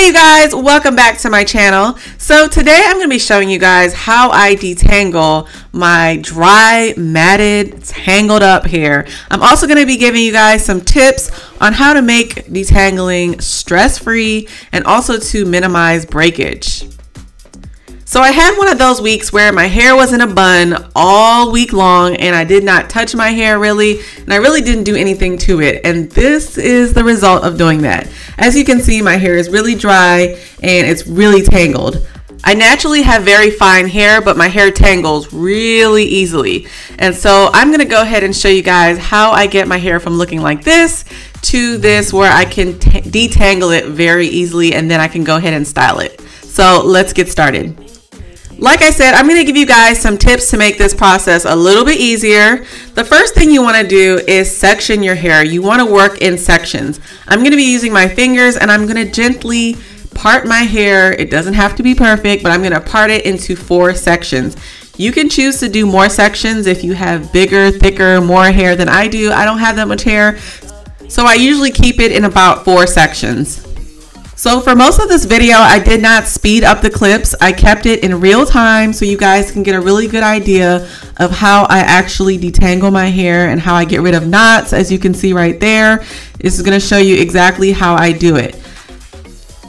Hey you guys, welcome back to my channel. So today I'm going to be showing you guys how I detangle my dry, matted, tangled up hair. I'm also going to be giving you guys some tips on how to make detangling stress-free and also to minimize breakage. So I had one of those weeks where my hair was in a bun all week long and I did not touch my hair really, and I really didn't do anything to it. And this is the result of doing that. As you can see, my hair is really dry and it's really tangled. I naturally have very fine hair, but my hair tangles really easily. And so I'm gonna go ahead and show you guys how I get my hair from looking like this to this where I can detangle it very easily, and then I can go ahead and style it. So let's get started. Like I said, I'm going to give you guys some tips to make this process a little bit easier. The first thing you want to do is section your hair. You want to work in sections. I'm going to be using my fingers and I'm going to gently part my hair. It doesn't have to be perfect, but I'm going to part it into 4 sections. You can choose to do more sections if you have bigger, thicker, more hair than I do. I don't have that much hair, so I usually keep it in about 4 sections. So for most of this video, I did not speed up the clips. I kept it in real time so you guys can get a really good idea of how I actually detangle my hair and how I get rid of knots. As you can see right there, this is going to show you exactly how I do it.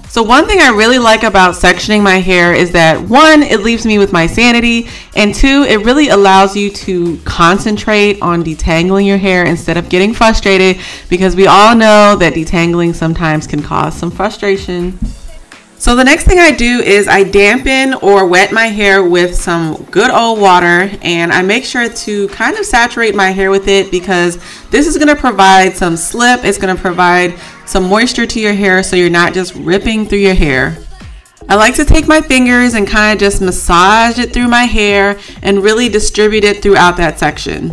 So one thing I really like about sectioning my hair is that 1, it leaves me with my sanity, and 2, it really allows you to concentrate on detangling your hair instead of getting frustrated, because we all know that detangling sometimes can cause some frustration. So the next thing I do is I dampen or wet my hair with some good old water, and I make sure to kind of saturate my hair with it because this is going to provide some slip. It's going to provide some moisture to your hair so you're not just ripping through your hair. I like to take my fingers and kind of just massage it through my hair and really distribute it throughout that section.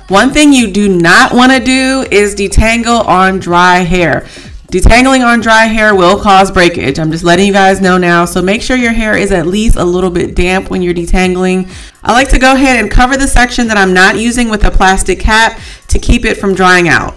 One thing you do not want to do is detangle on dry hair. Detangling on dry hair will cause breakage. I'm just letting you guys know now. So make sure your hair is at least a little bit damp when you're detangling. I like to go ahead and cover the section that I'm not using with a plastic cap to keep it from drying out.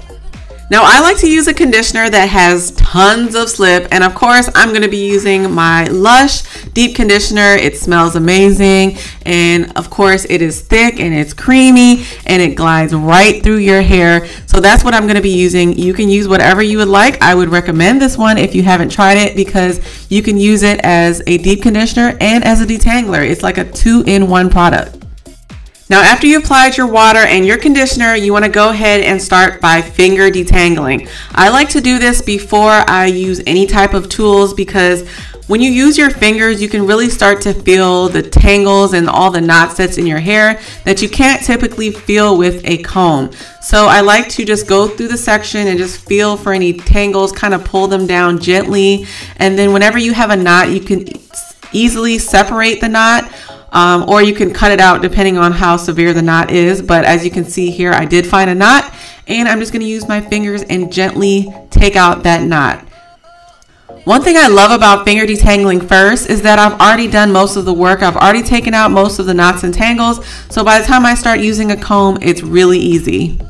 Now I like to use a conditioner that has tons of slip, and of course I'm going to be using my Lush deep conditioner. It smells amazing, and of course it is thick and it's creamy and it glides right through your hair. So that's what I'm going to be using. You can use whatever you would like. I would recommend this one if you haven't tried it because you can use it as a deep conditioner and as a detangler. It's like a 2-in-1 product. Now after you applied your water and your conditioner, you want to go ahead and start by finger detangling. I like to do this before I use any type of tools because when you use your fingers, you can really start to feel the tangles and all the knots that's in your hair that you can't typically feel with a comb. So I like to just go through the section and just feel for any tangles, kind of pull them down gently. And then whenever you have a knot, you can easily separate the knot. Or you can cut it out depending on how severe the knot is. But as you can see here, I did find a knot, and I'm just going to use my fingers and gently take out that knot. One thing I love about finger detangling first is that I've already done most of the work. I've already taken out most of the knots and tangles. So by the time I start using a comb, it's really easy.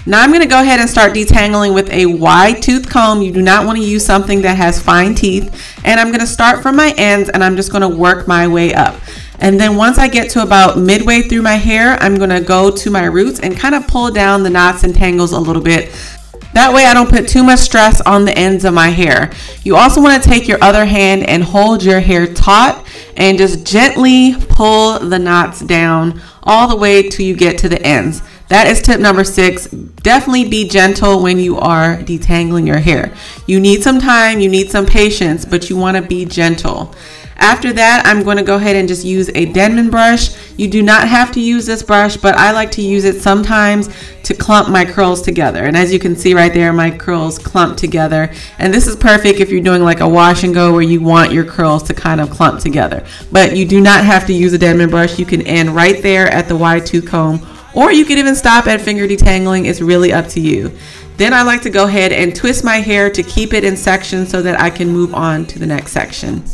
Now I'm going to go ahead and start detangling with a wide tooth comb. You do not want to use something that has fine teeth. And I'm going to start from my ends and I'm just going to work my way up. And then once I get to about midway through my hair, I'm going to go to my roots and kind of pull down the knots and tangles a little bit. That way I don't put too much stress on the ends of my hair. You also want to take your other hand and hold your hair taut and just gently pull the knots down all the way till you get to the ends. That is tip number 6. Definitely be gentle when you are detangling your hair. You need some time, you need some patience, but you want to be gentle. After that, I'm going to go ahead and just use a Denman brush. You do not have to use this brush, but I like to use it sometimes to clump my curls together. And as you can see right there, my curls clump together. And this is perfect if you're doing like a wash and go where you want your curls to kind of clump together. But you do not have to use a Denman brush. You can end right there at the wide tooth comb, or you can even stop at finger detangling. It's really up to you. Then I like to go ahead and twist my hair to keep it in sections so that I can move on to the next section.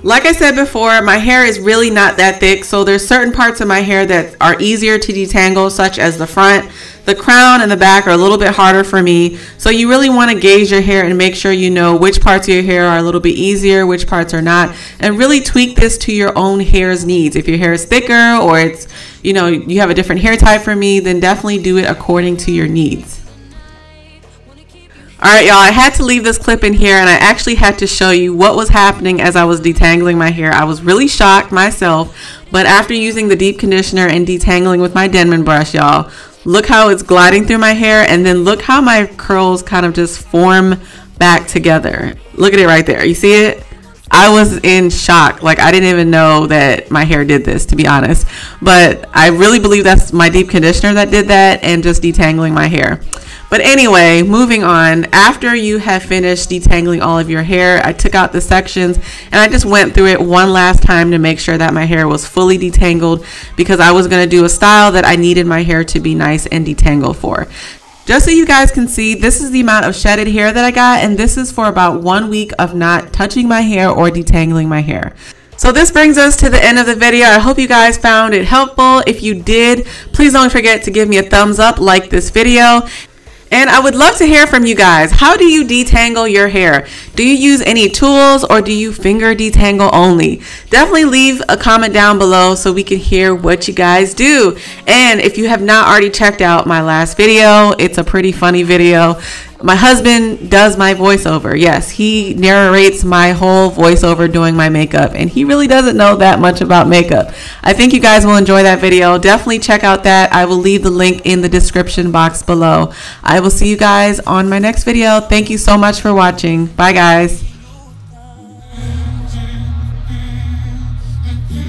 Like I said before, my hair is really not that thick, so there's certain parts of my hair that are easier to detangle, such as the front. The crown and the back are a little bit harder for me, so you really want to gauge your hair and make sure you know which parts of your hair are a little bit easier, which parts are not, and really tweak this to your own hair's needs. If your hair is thicker or it's, you know, you have a different hair type from me, then definitely do it according to your needs. Alright y'all, I had to leave this clip in here and I actually had to show you what was happening as I was detangling my hair. I was really shocked myself, but after using the deep conditioner and detangling with my Denman brush, y'all, look how it's gliding through my hair, and then look how my curls kind of just form back together. Look at it right there. You see it? I was in shock. Like, I didn't even know that my hair did this, to be honest. But I really believe that's my deep conditioner that did that, and just detangling my hair. But anyway, moving on, after you have finished detangling all of your hair, I took out the sections and I just went through it one last time to make sure that my hair was fully detangled, because I was going to do a style that I needed my hair to be nice and detangled for. Just so you guys can see, this is the amount of shedded hair that I got, and this is for about 1 week of not touching my hair or detangling my hair. So this brings us to the end of the video. I hope you guys found it helpful. If you did, please don't forget to give me a thumbs up, like this video. And I would love to hear from you guys. How do you detangle your hair? Do you use any tools, or do you finger detangle only? Definitely leave a comment down below so we can hear what you guys do. And if you have not already checked out my last video, it's a pretty funny video. My husband does my voiceover. Yes, he narrates my whole voiceover doing my makeup, and he really doesn't know that much about makeup. I think you guys will enjoy that video. Definitely check out that. I will leave the link in the description box below. I will see you guys on my next video. Thank you so much for watching. Bye guys.